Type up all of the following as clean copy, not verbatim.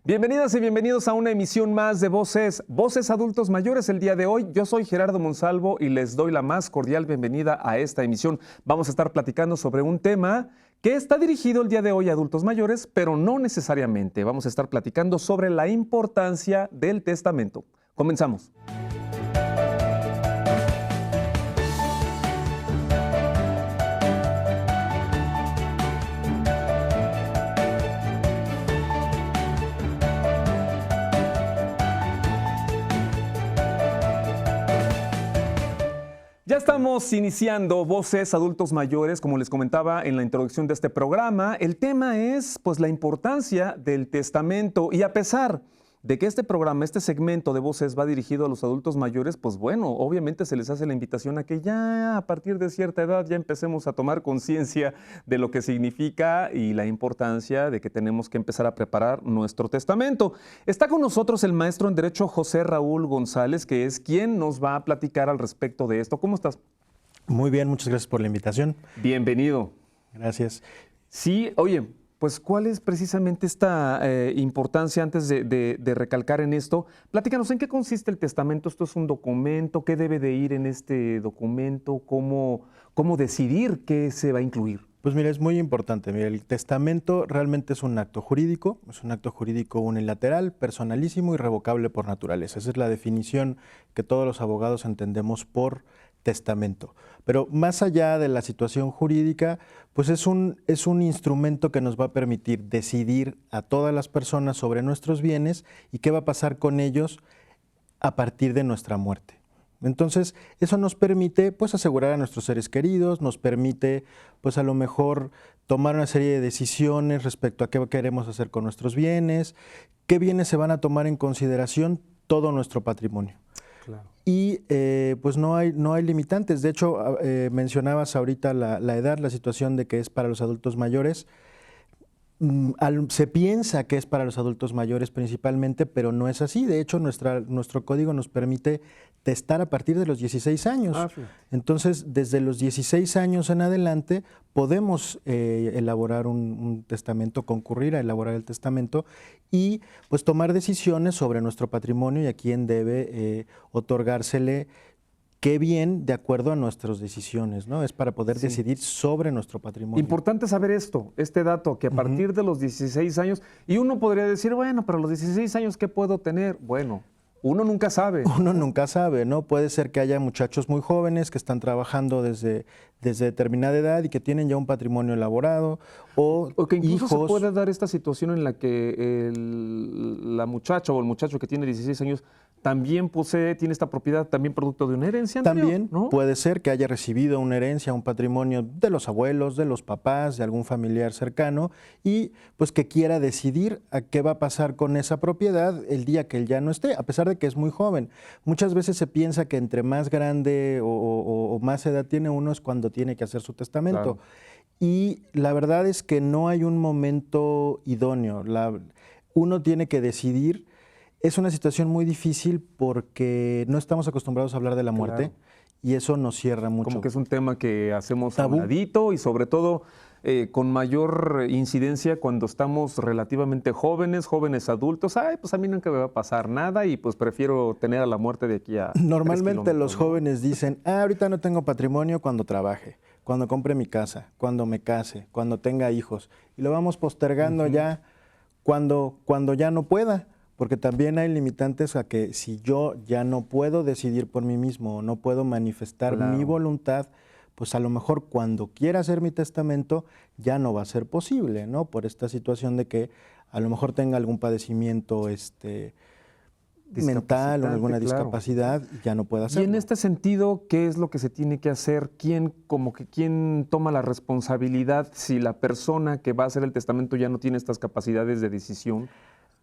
Bienvenidas y bienvenidos a una emisión más de Voces Adultos Mayores. El día de hoy yo soy Gerardo Monsalvo y les doy la más cordial bienvenida a esta emisión. Vamos a estar platicando sobre un tema que está dirigido el día de hoy a adultos mayores, pero no necesariamente. Vamos a estar platicando sobre la importancia del testamento. Comenzamos. Ya estamos iniciando Voces Adultos Mayores, como les comentaba en la introducción de este programa. El tema es, pues, la importancia del testamento. Y a pesar de que este programa, este segmento de Voces va dirigido a los adultos mayores, pues bueno, obviamente se les hace la invitación a que ya a partir de cierta edad ya empecemos a tomar conciencia de lo que significa y la importancia de que tenemos que empezar a preparar nuestro testamento. Está con nosotros el maestro en Derecho José Raúl González, que es quien nos va a platicar al respecto de esto. ¿Cómo estás? Muy bien, muchas gracias por la invitación. Bienvenido. Gracias. Sí, oye, pues ¿cuál es precisamente esta importancia antes de recalcar en esto? Platícanos, ¿en qué consiste el testamento? ¿Esto es un documento? ¿Qué debe de ir en este documento? ¿Cómo decidir qué se va a incluir? Pues mira, es muy importante. Mira, el testamento realmente es un acto jurídico unilateral, personalísimo y irrevocable por naturaleza. Esa es la definición que todos los abogados entendemos por testamento. Pero más allá de la situación jurídica, pues es un instrumento que nos va a permitir decidir a todas las personas sobre nuestros bienes y qué va a pasar con ellos a partir de nuestra muerte. Entonces, eso nos permite, pues, asegurar a nuestros seres queridos, nos permite, pues, a lo mejor tomar una serie de decisiones respecto a qué queremos hacer con nuestros bienes, qué bienes se van a tomar en consideración, todo nuestro patrimonio. Claro. Y pues no hay limitantes. De hecho, mencionabas ahorita la edad, la situación de que es para los adultos mayores. Se piensa que es para los adultos mayores principalmente, pero no es así. De hecho, nuestro código nos permite testar a partir de los 16 años. Sí. Entonces, desde los 16 años en adelante, podemos elaborar un testamento, concurrir a elaborar el testamento y pues tomar decisiones sobre nuestro patrimonio y a quién debe otorgársele qué bien de acuerdo a nuestras decisiones, ¿no? Es para poder decidir sobre nuestro patrimonio. Importante saber este dato, que a partir de los 16 años, y uno podría decir, bueno, pero a los 16 años, ¿qué puedo tener? Bueno, uno nunca sabe. Uno nunca sabe, ¿no? Puede ser que haya muchachos muy jóvenes que están trabajando desde determinada edad y que tienen ya un patrimonio elaborado, o que incluso hijos. Se puede dar esta situación en la que la muchacha o el muchacho que tiene 16 años también tiene esta propiedad, también producto de una herencia anterior, también, ¿no? Puede ser que haya recibido una herencia, un patrimonio de los abuelos, de los papás, de algún familiar cercano, y pues que quiera decidir a qué va a pasar con esa propiedad el día que él ya no esté, a pesar de que es muy joven. Muchas veces se piensa que entre más grande o más edad tiene uno es cuando tiene que hacer su testamento. Claro. Y la verdad es que no hay un momento idóneo. Uno tiene que decidir. Es una situación muy difícil porque no estamos acostumbrados a hablar de la muerte, claro, y eso nos cierra mucho. Como que es un tema que hacemos a un ladito y sobre todo con mayor incidencia cuando estamos relativamente jóvenes adultos. Ay, pues a mí nunca me va a pasar nada y pues prefiero tener a la muerte de aquí a Normalmente los jóvenes dicen, ahorita no tengo patrimonio cuando trabaje, cuando compre mi casa, cuando me case, cuando tenga hijos. Y lo vamos postergando ya cuando ya no pueda. Porque también hay limitantes a que si yo ya no puedo decidir por mí mismo o no puedo manifestar mi voluntad, pues a lo mejor cuando quiera hacer mi testamento ya no va a ser posible, ¿no? Por esta situación de que a lo mejor tenga algún padecimiento mental o alguna discapacidad y ya no pueda hacerlo. Y en este sentido, ¿qué es lo que se tiene que hacer? ¿Quién toma la responsabilidad si la persona que va a hacer el testamento ya no tiene estas capacidades de decisión?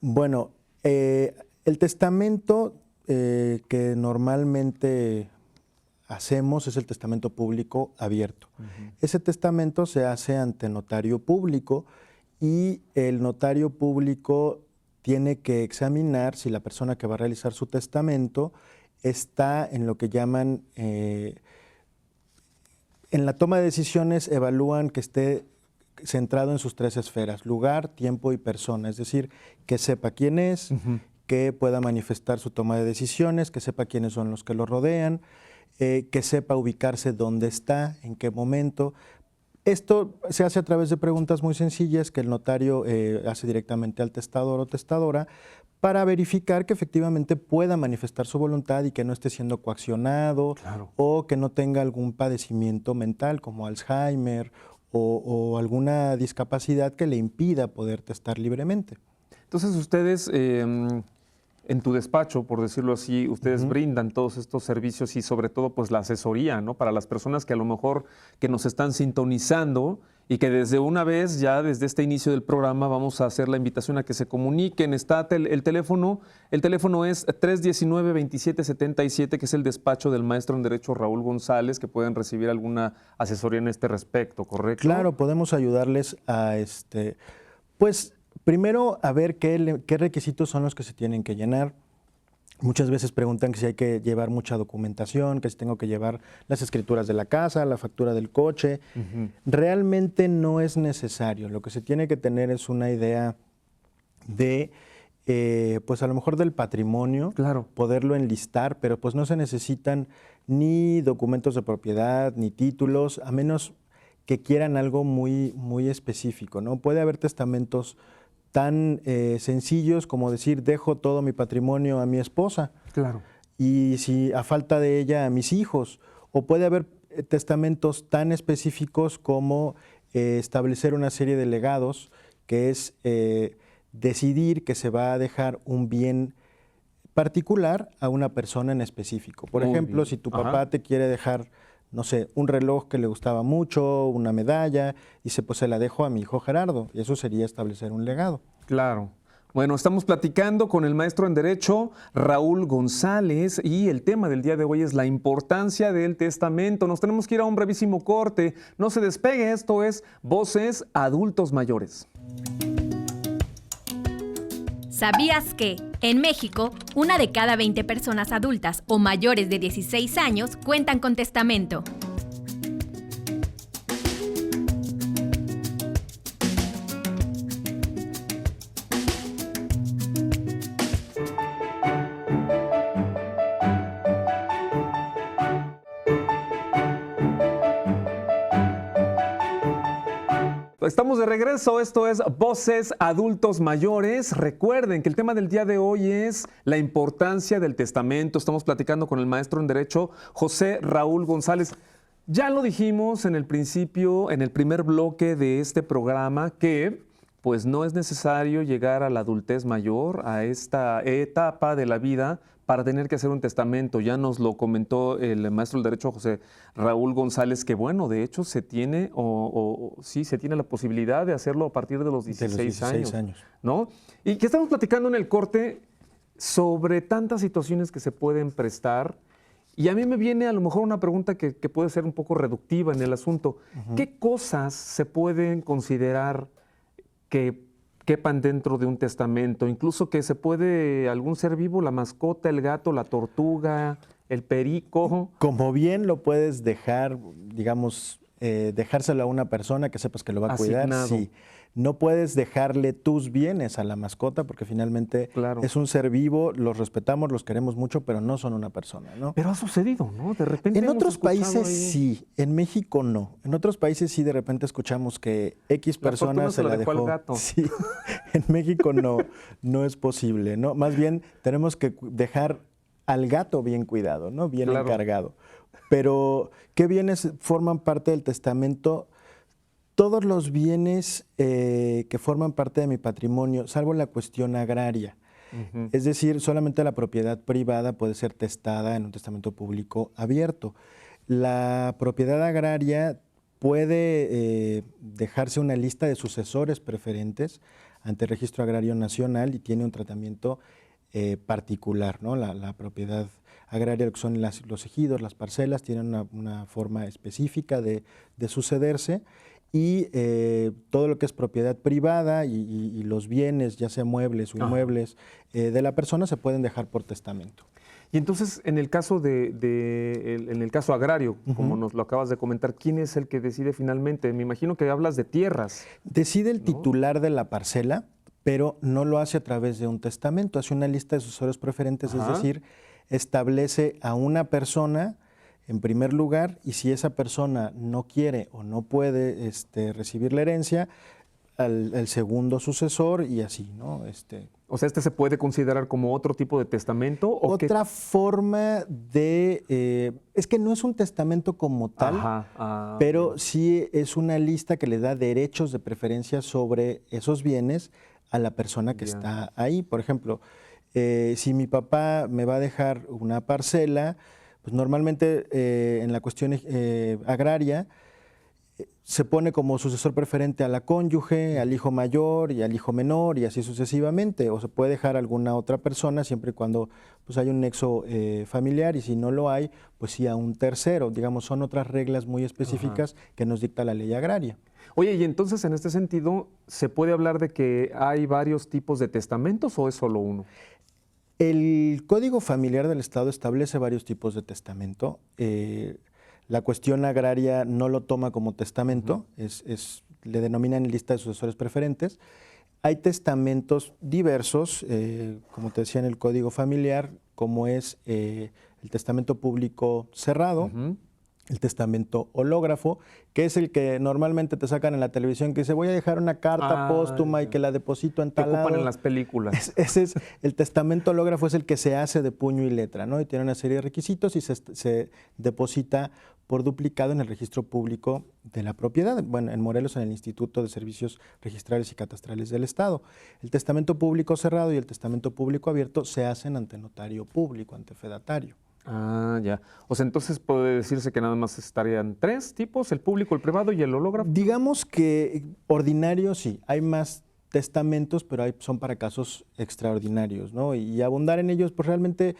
Bueno, el testamento que normalmente hacemos es el testamento público abierto. Ese testamento se hace ante notario público y el notario público tiene que examinar si la persona que va a realizar su testamento está en lo que llaman, en la toma de decisiones evalúan que esté centrado en sus 3 esferas: lugar, tiempo y persona. Es decir, que sepa quién es, que pueda manifestar su toma de decisiones, que sepa quiénes son los que lo rodean, que sepa ubicarse dónde está, en qué momento. Esto se hace a través de preguntas muy sencillas que el notario hace directamente al testador o testadora, para verificar que efectivamente pueda manifestar su voluntad y que no esté siendo coaccionado, Claro. o que no tenga algún padecimiento mental como Alzheimer o alguna discapacidad que le impida poder testar libremente. Entonces ustedes, en tu despacho, por decirlo así, ustedes brindan todos estos servicios y sobre todo pues la asesoría, ¿no? Para las personas que a lo mejor que nos están sintonizando y que desde una vez, ya desde este inicio del programa, vamos a hacer la invitación a que se comuniquen. Está el teléfono es 319-2777, que es el despacho del maestro en Derecho Raúl González, que pueden recibir alguna asesoría en este respecto, ¿correcto? Claro, podemos ayudarles a pues primero a ver qué requisitos son los que se tienen que llenar. Muchas veces preguntan que si hay que llevar mucha documentación, que si tengo que llevar las escrituras de la casa, la factura del coche. Realmente no es necesario. Lo que se tiene que tener es una idea de, pues a lo mejor del patrimonio, Claro. poderlo enlistar, pero pues no se necesitan ni documentos de propiedad, ni títulos, a menos que quieran algo muy, muy específico, ¿no? Puede haber testamentos tan sencillos como decir: dejo todo mi patrimonio a mi esposa, Claro. y si a falta de ella a mis hijos. O puede haber testamentos tan específicos como establecer una serie de legados, que es decidir que se va a dejar un bien particular a una persona en específico. Por Muy ejemplo, bien. si tu Ajá. papá te quiere dejar, no sé, un reloj que le gustaba mucho, una medalla, y pues se la dejo a mi hijo Gerardo, y eso sería establecer un legado. Claro. Bueno, estamos platicando con el maestro en Derecho, Raúl González, y el tema del día de hoy es la importancia del testamento. Nos tenemos que ir a un brevísimo corte. No se despegue, esto es Voces Adultos Mayores. ¿Sabías que, en México, 1 de cada 20 personas adultas o mayores de 16 años cuentan con testamento? Estamos de regreso, esto es Voces Adultos Mayores. Recuerden que el tema del día de hoy es la importancia del testamento. Estamos platicando con el maestro en Derecho, José Raúl González. Ya lo dijimos en el principio, en el primer bloque de este programa, que pues no es necesario llegar a la adultez mayor, a esta etapa de la vida, para tener que hacer un testamento. Ya nos lo comentó el maestro del Derecho, José Raúl González, que bueno, de hecho se tiene, sí, se tiene la posibilidad de hacerlo a partir de los 16 años, ¿no? Y que estamos platicando en el corte sobre tantas situaciones que se pueden prestar. Y a mí me viene a lo mejor una pregunta que puede ser un poco reductiva en el asunto. ¿Qué cosas se pueden considerar que quepan dentro de un testamento? Incluso que se puede algún ser vivo, la mascota, el gato, la tortuga, el perico. Como bien lo puedes dejar, digamos, dejárselo a una persona que sepas que lo va a cuidar. Sí. No puedes dejarle tus bienes a la mascota, porque finalmente es un ser vivo, los respetamos, los queremos mucho, pero no son una persona, ¿no? Pero ha sucedido, ¿no? De repente en otros países sí, en México no. En otros países sí, de repente escuchamos que X persona se la dejó al gato. Sí, en México no es posible, ¿no? Más bien tenemos que dejar al gato bien cuidado, ¿no? Bien encargado. Pero, ¿qué bienes forman parte del testamento? Todos los bienes que forman parte de mi patrimonio, salvo la cuestión agraria. Es decir, solamente la propiedad privada puede ser testada en un testamento público abierto. La propiedad agraria puede dejarse una lista de sucesores preferentes ante el Registro Agrario Nacional y tiene un tratamiento particular, ¿no? La propiedad agraria, lo que son los ejidos, las parcelas, tienen una forma específica de sucederse. Y todo lo que es propiedad privada y los bienes, ya sea muebles o inmuebles, de la persona se pueden dejar por testamento. Y entonces, en el caso en el caso agrario, como nos lo acabas de comentar, ¿quién es el que decide finalmente? Me imagino que hablas de tierras. Decide el titular de la parcela, pero no lo hace a través de un testamento, hace una lista de sucesores preferentes, es decir, establece a una persona en primer lugar, y si esa persona no quiere o no puede recibir la herencia, al segundo sucesor y así, ¿no? O sea, ¿este se puede considerar como otro tipo de testamento? ¿O otra forma de... es que no es un testamento como tal, pero sí es una lista que le da derechos de preferencia sobre esos bienes a la persona que está ahí. Por ejemplo, si mi papá me va a dejar una parcela, pues normalmente en la cuestión agraria, se pone como sucesor preferente a la cónyuge, al hijo mayor y al hijo menor y así sucesivamente, o se puede dejar a alguna otra persona siempre y cuando pues, haya un nexo familiar, y si no lo hay, pues sí a un tercero. Digamos, son otras reglas muy específicas que nos dicta la ley agraria. Oye, y entonces en este sentido, ¿se puede hablar de que hay varios tipos de testamentos o es solo uno? El Código Familiar del Estado establece varios tipos de testamento. La cuestión agraria no lo toma como testamento, le denominan lista de sucesores preferentes. Hay testamentos diversos, como te decía en el Código Familiar, como es el testamento público cerrado, el testamento hológrafo, que es el que normalmente te sacan en la televisión, que dice voy a dejar una carta póstuma y que la deposito en tal lado. Que ocupan en las películas. Ese es el testamento hológrafo, es el que se hace de puño y letra, ¿no? Y tiene una serie de requisitos y se deposita por duplicado en el registro público de la propiedad, bueno, en Morelos en el Instituto de Servicios Registrales y Catastrales del Estado. El testamento público cerrado y el testamento público abierto se hacen ante notario público, ante fedatario. Ah, ya. O sea, entonces puede decirse que nada más estarían tres tipos, el público, el privado y el hológrafo. Digamos que ordinario sí, hay más testamentos, pero son para casos extraordinarios, ¿no? Y abundar en ellos, pues realmente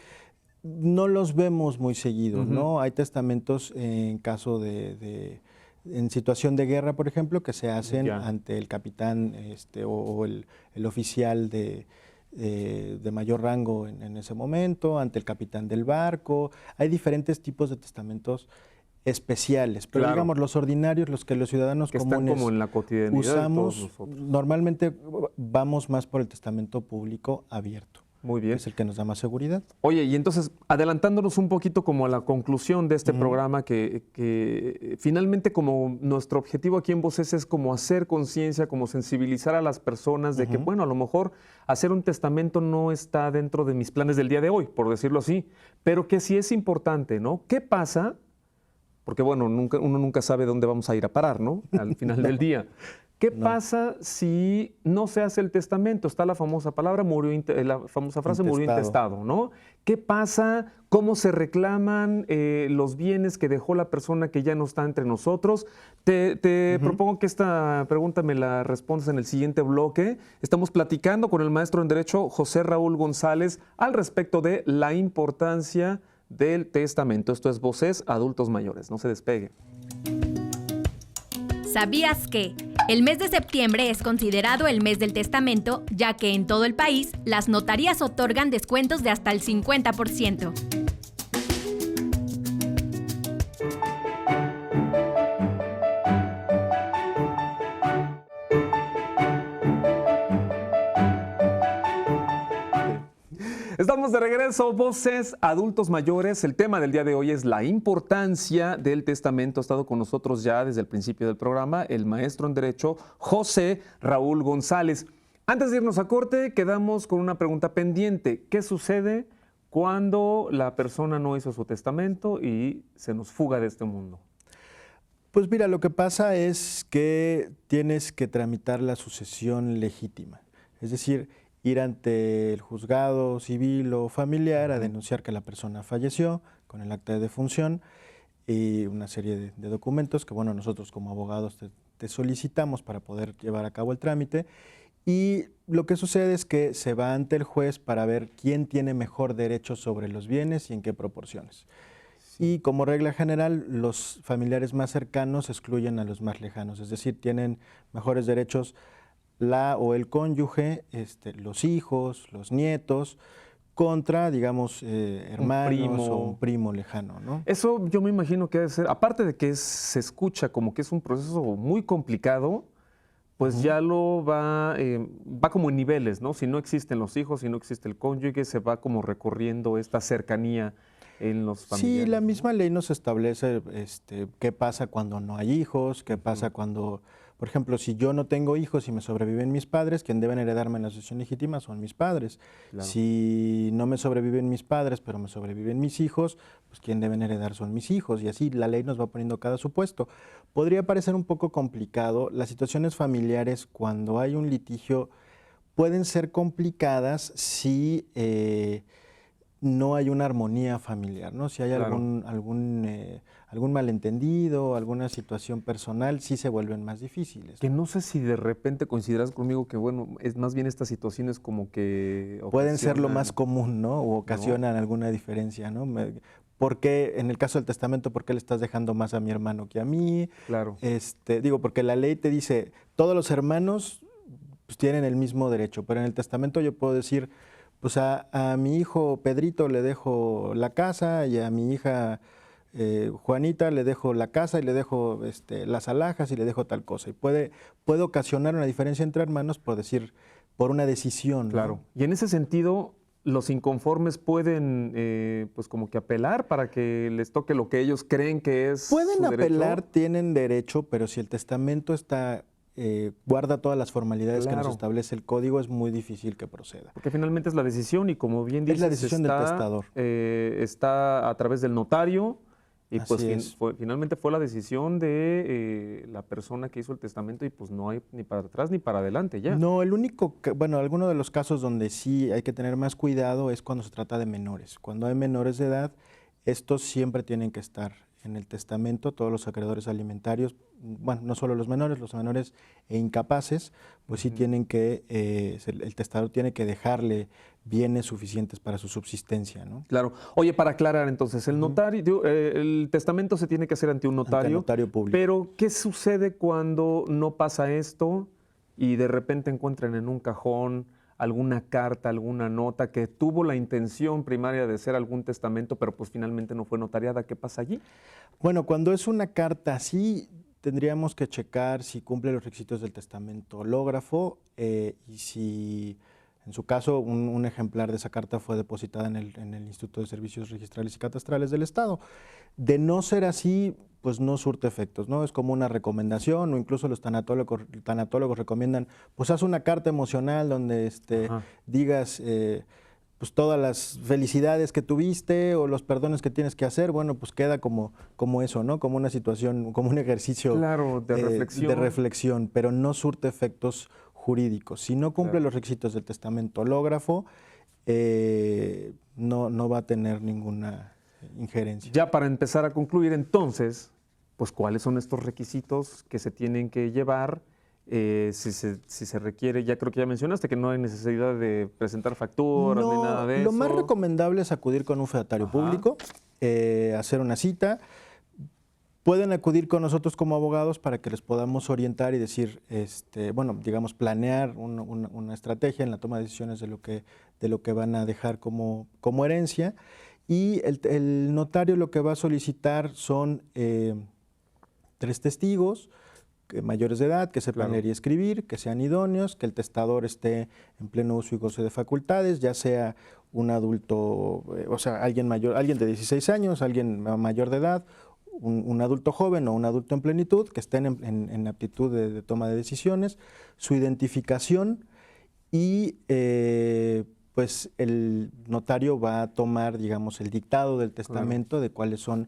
no los vemos muy seguidos, ¿no? Hay testamentos en caso en situación de guerra, por ejemplo, que se hacen ante el capitán o el oficial de mayor rango en ese momento, ante el capitán del barco. Hay diferentes tipos de testamentos especiales, pero digamos los ordinarios, los que los ciudadanos comunes como en la cotidianidad usamos, de todos nosotros. Normalmente vamos más por el testamento público abierto. Muy bien. Es el que nos da más seguridad. Oye, y entonces, adelantándonos un poquito como a la conclusión de este programa, que finalmente como nuestro objetivo aquí en Voces es como hacer conciencia, como sensibilizar a las personas de que, bueno, a lo mejor hacer un testamento no está dentro de mis planes del día de hoy, por decirlo así, pero que sí es importante, ¿no? ¿Qué pasa? Porque, bueno, uno nunca sabe dónde vamos a ir a parar, ¿no? Al final del día. ¿Qué pasa si no se hace el testamento? Está la famosa palabra, la famosa frase, murió intestado, ¿no? ¿Qué pasa? ¿Cómo se reclaman los bienes que dejó la persona que ya no está entre nosotros? Te propongo que esta pregunta me la respondas en el siguiente bloque. Estamos platicando con el maestro en Derecho José Raúl González al respecto de la importancia del testamento. Esto es Voces Adultos Mayores. No se despegue. ¿Sabías que el mes de septiembre es considerado el mes del testamento, ya que en todo el país las notarías otorgan descuentos de hasta el 50%? Estamos de regreso, Voces Adultos Mayores. El tema del día de hoy es la importancia del testamento. Ha estado con nosotros ya desde el principio del programa el maestro en Derecho José Raúl González. Antes de irnos a corte, quedamos con una pregunta pendiente. ¿Qué sucede cuando la persona no hizo su testamento y se nos fuga de este mundo? Pues mira, lo que pasa es que tienes que tramitar la sucesión legítima. Es decir, ir ante el juzgado civil o familiar a denunciar que la persona falleció con el acta de defunción y una serie de documentos que, bueno, nosotros como abogados te solicitamos para poder llevar a cabo el trámite. Y lo que sucede es que se va ante el juez para ver quién tiene mejor derecho sobre los bienes y en qué proporciones. Y como regla general, los familiares más cercanos excluyen a los más lejanos, es decir, tienen mejores derechos la o el cónyuge, los hijos, los nietos, contra, digamos, hermanos primo. o un primo lejano, ¿no? Eso yo me imagino que debe ser, aparte de que se escucha como que es un proceso muy complicado, pues ya va como en niveles, ¿no? Si no existen los hijos, si no existe el cónyuge, se va como recorriendo esta cercanía en los familiares. Sí, la ¿no? misma ley nos establece qué pasa cuando no hay hijos, qué pasa cuando, por ejemplo, si yo no tengo hijos y me sobreviven mis padres, quien deben heredarme en la sucesión legítima son mis padres. Claro. Si no me sobreviven mis padres, pero me sobreviven mis hijos, pues quien deben heredar son mis hijos. Y así la ley nos va poniendo cada supuesto. Podría parecer un poco complicado. Las situaciones familiares, cuando hay un litigio, pueden ser complicadas si no hay una armonía familiar, ¿no? Si hay Claro. algún malentendido, alguna situación personal, sí se vuelven más difíciles. Que no sé si de repente coincidirás conmigo que, bueno, es más bien estas situaciones como que Pueden ser lo ocasionan- más común, ¿no? O ocasionan alguna diferencia, ¿no? ¿Por qué, en el caso del testamento, por qué le estás dejando más a mi hermano que a mí? Claro. Digo, porque la ley te dice, todos los hermanos pues, tienen el mismo derecho, pero en el testamento yo puedo decir, pues a mi hijo Pedrito le dejo la casa y a mi hija Juanita le dejo la casa y le dejo las alhajas y le dejo tal cosa. Y puede ocasionar una diferencia entre hermanos por decir, por una decisión, ¿no? Claro. Y en ese sentido, los inconformes pueden, pues como que apelar para que les toque lo que ellos creen que es Pueden su derecho. apelar, tienen derecho, pero si el testamento guarda todas las formalidades que Claro. nos establece el código, es muy difícil que proceda. Porque finalmente es la decisión y como bien dices, Es la decisión del testador. Está a través del notario y pues Así es. finalmente fue la decisión de la persona que hizo el testamento y pues no hay ni para atrás ni para adelante ya. No, alguno de los casos donde sí hay que tener más cuidado es cuando se trata de menores. Cuando hay menores de edad, estos siempre tienen que estar en el testamento, todos los acreedores alimentarios, bueno, no solo los menores e incapaces, pues sí tienen que, el testador tiene que dejarle bienes suficientes para su subsistencia, ¿no? Claro. Oye, para aclarar entonces, el testamento se tiene que hacer ante un notario. Ante notario público. Pero, ¿qué sucede cuando no pasa esto y de repente encuentran en un cajón alguna carta, alguna nota que tuvo la intención primaria de ser algún testamento, pero pues finalmente no fue notariada? ¿Qué pasa allí? Bueno, cuando es una carta así, tendríamos que checar si cumple los requisitos del testamento hológrafo y si, en su caso, un ejemplar de esa carta fue depositada en el Instituto de Servicios Registrales y Catastrales del Estado. De no ser así, pues no surte efectos, ¿no? Es como una recomendación o incluso los tanatólogos recomiendan, pues haz una carta emocional donde digas pues todas las felicidades que tuviste o los perdones que tienes que hacer, bueno, pues queda como eso, ¿no? Como una situación, como un ejercicio Claro, de reflexión. Pero no surte efectos jurídicos. Si no cumple Claro. los requisitos del testamento hológrafo, no va a tener ninguna injerencia. Ya para empezar a concluir entonces, pues cuáles son estos requisitos que se tienen que llevar, si se requiere, ya creo que ya mencionaste que no hay necesidad de presentar facturas ni nada de eso. Lo más recomendable es acudir con un fedatario público, hacer una cita. Pueden acudir con nosotros como abogados para que les podamos orientar y decir, digamos, planear una estrategia en la toma de decisiones de lo que van a dejar como herencia. Y el notario lo que va a solicitar son 3 testigos mayores de edad, que sepan leer y escribir, que sean idóneos, que el testador esté en pleno uso y goce de facultades, ya sea un adulto, alguien mayor, alguien de 16 años, alguien mayor de edad, un adulto joven o un adulto en plenitud, que estén en aptitud de toma de decisiones, su identificación y pues el notario va a tomar, digamos, el dictado del testamento de cuáles son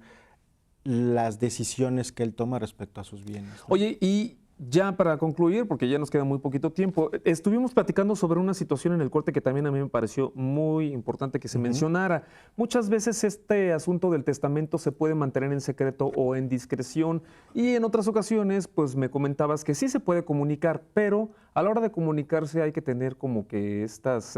las decisiones que él toma respecto a sus bienes, ¿no? Oye, y ya para concluir, porque ya nos queda muy poquito tiempo, estuvimos platicando sobre una situación en el corte que también a mí me pareció muy importante que se mencionara. Muchas veces este asunto del testamento se puede mantener en secreto o en discreción y en otras ocasiones, pues me comentabas que sí se puede comunicar, pero a la hora de comunicarse hay que tener como que estas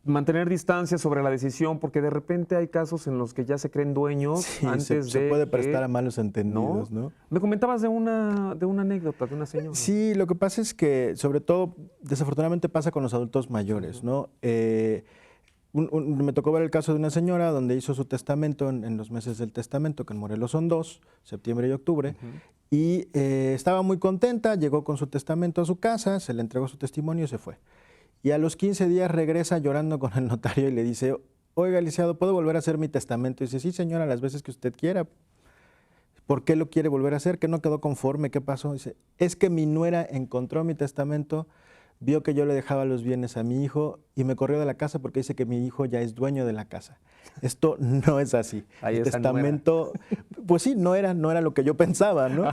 mantener distancia sobre la decisión, porque de repente hay casos en los que ya se creen dueños Sí, antes de se puede que- prestar a malos entendidos, ¿no? Me comentabas de una anécdota de una señora. Sí, lo que pasa es que, sobre todo, desafortunadamente pasa con los adultos mayores, ¿no? Me tocó ver el caso de una señora donde hizo su testamento en los meses del testamento, que en Morelos son 2, septiembre y octubre, y estaba muy contenta, llegó con su testamento a su casa, se le entregó su testimonio y se fue. Y a los 15 días regresa llorando con el notario y le dice, oiga, lisiado, ¿puedo volver a hacer mi testamento? Y dice, sí, señora, las veces que usted quiera. ¿Por qué lo quiere volver a hacer? ¿Que no quedó conforme? ¿Qué pasó? Dice, es que mi nuera encontró mi testamento, vio que yo le dejaba los bienes a mi hijo y me corrió de la casa porque dice que mi hijo ya es dueño de la casa. Esto no es así. Ahí El esa testamento, pues sí, no era lo que yo pensaba, ¿no?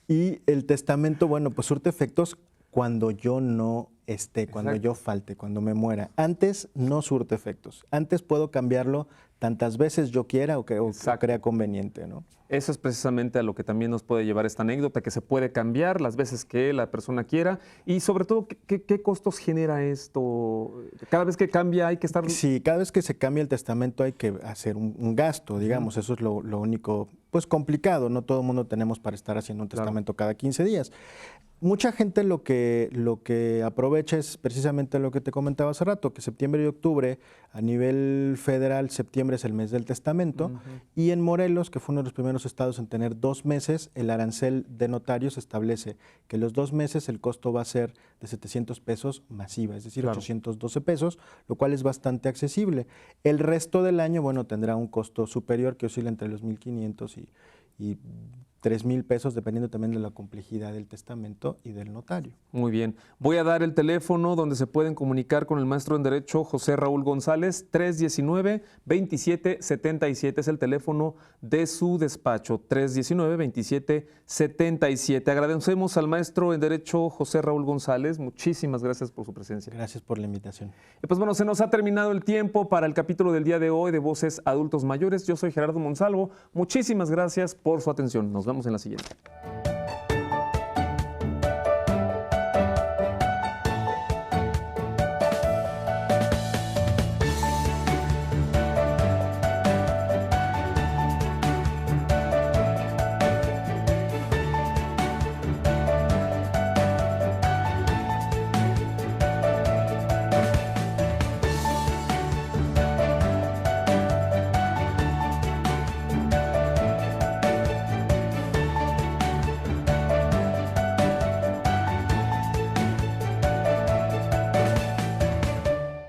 Y el testamento, bueno, pues surte efectos cuando yo no esté, cuando Exacto. yo falte, cuando me muera. Antes no surte efectos. Antes puedo cambiarlo tantas veces yo quiera o crea conveniente, ¿no? Eso es precisamente a lo que también nos puede llevar esta anécdota, que se puede cambiar las veces que la persona quiera y sobre todo, ¿qué costos genera esto? Cada vez que cambia hay que estar... Sí, cada vez que se cambia el testamento hay que hacer un gasto, digamos, eso es lo único, pues complicado, no todo el mundo tenemos para estar haciendo un testamento cada 15 días. Mucha gente lo que aprovecha es precisamente lo que te comentaba hace rato, que septiembre y octubre, a nivel federal, septiembre es el mes del testamento, y en Morelos, que fue uno de los primeros estados en tener 2 meses, el arancel de notarios establece que los 2 meses el costo va a ser de 700 pesos masiva, es decir, Claro. 812 pesos, lo cual es bastante accesible. El resto del año, bueno, tendrá un costo superior que oscila entre los 1,500 y 3,000 pesos, dependiendo también de la complejidad del testamento y del notario. Muy bien. Voy a dar el teléfono donde se pueden comunicar con el maestro en Derecho José Raúl González, 319-2777. Es el teléfono de su despacho, 319-2777. Agradecemos al maestro en Derecho José Raúl González. Muchísimas gracias por su presencia. Gracias por la invitación. Y pues bueno, se nos ha terminado el tiempo para el capítulo del día de hoy de Voces Adultos Mayores. Yo soy Gerardo Monsalvo. Muchísimas gracias por su atención. Nos vemos en la siguiente.